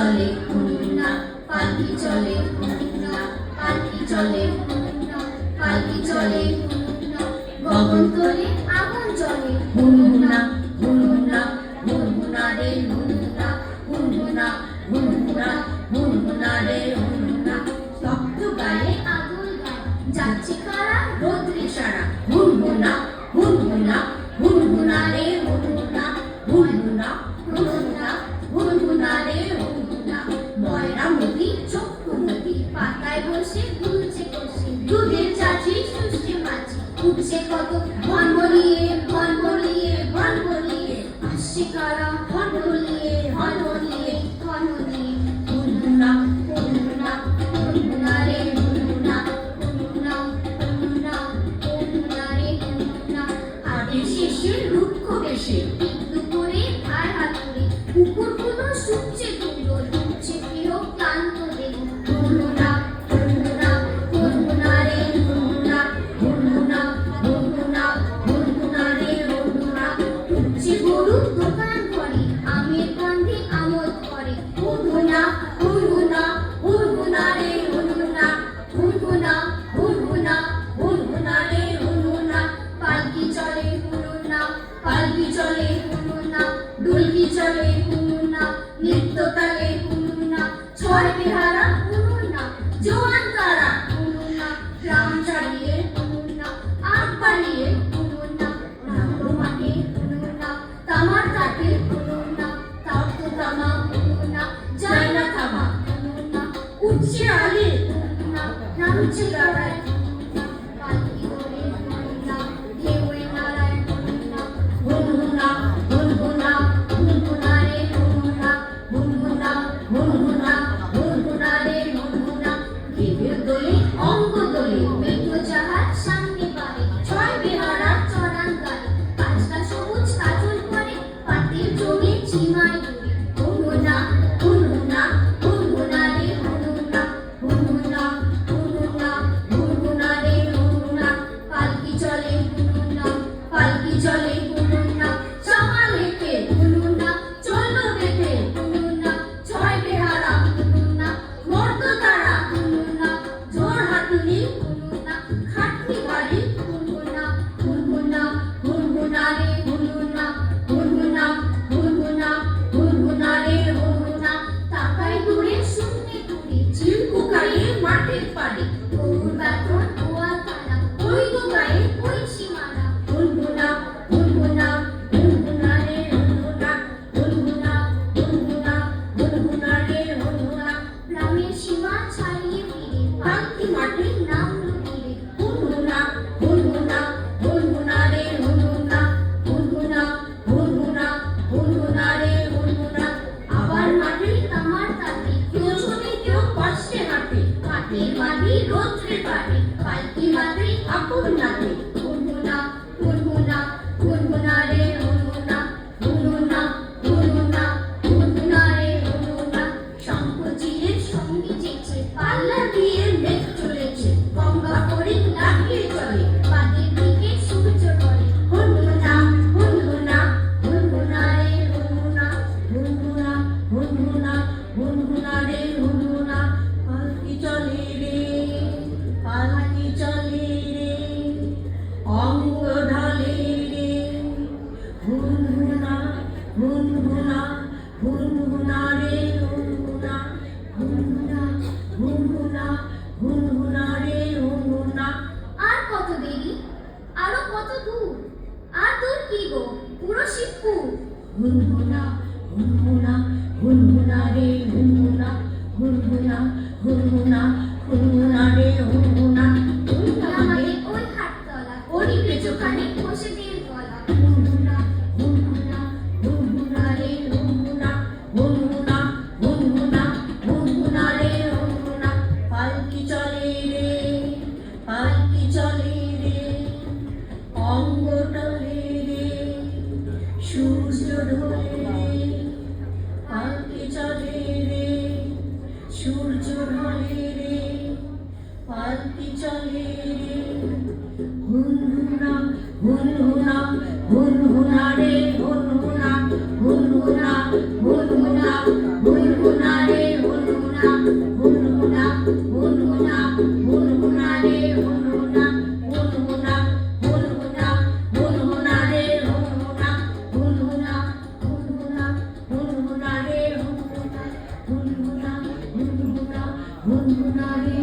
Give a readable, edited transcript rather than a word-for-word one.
চলে হুনহুনা, পালকি চলে হুনহুনা, পালকি চলে হুনহুনা, পালকি চলে হুনহুনা, গগন তোলে আগুন জ্বলে হুনহুনা, হুনহুনা, হুনহুনা রে হুনহুনা, হুনহুনা, হুনহুনা, হুনহুনা রে হুনহুনা, তপ্ত গায়ে আগুন গায়ে যাচ্ছে কারা রোদ্রে সারা হুনহুনা, হুনহুনা, হুনহুনা রে হুনহুনা, হুনহুনা, হুনহুনা, হুনহুনা রে হুনহুনা, ময়নামতি চক্ষুমতি পাতায় বসে দুলছে কষে দুধের চাচি সুষ্টি মাছি উঠছে কত ভনভনিয়ে ভনভনিয়ে ভনভনিয়ে আসছে কারা ভনভনিয়ে ভনভনিয়ে ভনভনিয়ে হুনহুনা, হুনহুনা, হুনহুনা রে হুনহুনা, হুনহুনা, হুনহুনা, হুনহুনা রে হুনহুনা, হাটের শেষে রুক্ষ বেশে দুপুরে ধার হাতুড়ে কুকুরগুলো শুকছে ধুলো ঢুকছে প্রিয় ক্লান্ত দেহ হুনহুনা, হুনহুনা, হুনহুনা রে হুনহুনা, হুনহুনা, হুনহুনা, হুনহুনা রে হুনহুনা, ঢুকছে গরু দোকান ঘরে আমের গন্ধে আমোদ করে হুনহুনা, হুনহুনা, হুনহুনা রে হুনহুনা, হুনহুনা, হুনহুনা, হুনহুনা রে হুনহুনা, পালকি চলে হুনহুনা, পালকি চলে হুনহুনা, ঢুলকি চলে হুনহুনা, নৃত্য তালে হুনহুনা, ছয় বেহারা হুনহুনা, জোয়ান তারা হুনহুনা, গ্রাম ছাড়িয়ে হুনহুনা, আগ বাড়িয়ে হুনহুনা, নামলো মাঠে হুনহুনা, তামার কাঠে হুনহুনা, তপ্ত তামা হুনহুনা, যায় না থামা হুনহুনা, উঠছে আলে হুনহুনা, নামছে গাড়ায় হুনহুনা, পালকি ধরে হুনহুনা, ঢেউয়ে নাড়ায় হুনহুনা, হুনহুনা, হুনহুনা, হুনহুনা রে হুনহুনা, হুনহুনা, হুনহুনা, হুনহুনা রে হুনহুনা, ঢেউয়ের দোলে অঙ্গ দোলে মেঘো জাহাজ সামনে পারে ছয় বেহারা চড়ান গাড়ি পাঁচটা সবুজ কাজল করে পাতের জমি চিমায় দূরে হুনহুনা, হুনহুনা, হুনহুনা রে হুনহুনা, হুনহুনা, হুনহুনা, হুনহুনা রে হুনহুনা, পালকি চলে হুনহুনা, পালকি চলে হুনহুনা, সামাল হেঁটে হুনহুনা, চললো বেঁধে হুনহুনা, ছয় বেহারা হুনহুনা, মর্দ তারা হুনহুনা, জোর হাতুড়ি হুনহুনা, খাটনি বাড়ি হুনহুনা, হুনহুনা, হুনহুনা রে হুনহুনা, হুনহুনা, হুনহুনা, হুনহুনা রে হুনহুনা, তাকায় দূরে শূন্যে দূরে ঝিলকু গায়ে মাঠের পাড়ে গরুর বেতন গোয়াল তারা ওই তো গায়ে ওই সীমানা হুনহুনা, হুনহুনা, হুনহুনা রে হুনহুনা, হুনহুনা, হুনহুনা, হুনহুনা রে হুনহুনা, গ্রামের সীমা ছাড়িয়ে ফিরে পালকি মাঠে নামলো তীরে হুনহুনা, হুনহুনা, হুনহুনা রে হুনহুনা, হুনহুনা, হুনহুনা, হুনহুনা রে হুনহুনা, আবার মাঠে তামার তাতে কেউ চলে কেউ কষ্টে হাঁটে হাটের মাটি রৌদ্রে পারে পালকি মাঠে আগুন নাতে হুনহুনা, হুনহুনা, হুনহুনা রে হুনহুনা, হুনহুনা, হুনহুনা, হুনহুনা রে হুনহুনা, শঙ্খ চিলের সঙ্গী চেয়েছে পাল্লা দিয়ে মেঘ চলেছে গঙ্গা হরিণ লাগিয়ে চলে বাদের দিকে সূর্য ঢলে হুনহুনা, হুনহুনা, হুনহুনা রে হুনহুনা, হুনহুনা, হুনহুনা, হুনহুনা রে হুনহুনা, পালকি চলে রে, পালকি চলে রে, অঙ্গ ঢলে রে হুনহুনা, হুনহুনা, হুনহুনা রে হুনহুনা, হুনহুনা, হুনহুনা, হুনহুনা রে হুনহুনা। আর কত দেরি আরো কত দূর আর দূর কি গো পুরো শিবপুর হুনহুনা, হুনহুনা, হুনহুনা রে হুনহুনা, হুনহুনা, হুনহুনা, হুনহুনা রে হুনহুনা, হুনহুনা মানে ওই হাটতলা ওরই পেছনে বসে তেল গলা হুনহুনা, হুনহুনা, হুনহুনা রে হুনহুনা, হুনহুনা, হুনহুনা, হুনহুনা রে হুনহুনা, পালকি চলে রে, পালকি চলে রে, অঙ্গ টলে রে, সূর্য ঢলে রে, পালকি চলে রে, সূর্য ঢলে রে, পালকি চলে রে, হুনহুনা, হুনহুনা, হুনহুনা রে হুনহুনা, হুনহুনা, হুনহুনা, হুনহুনা রে হুনহুনা রে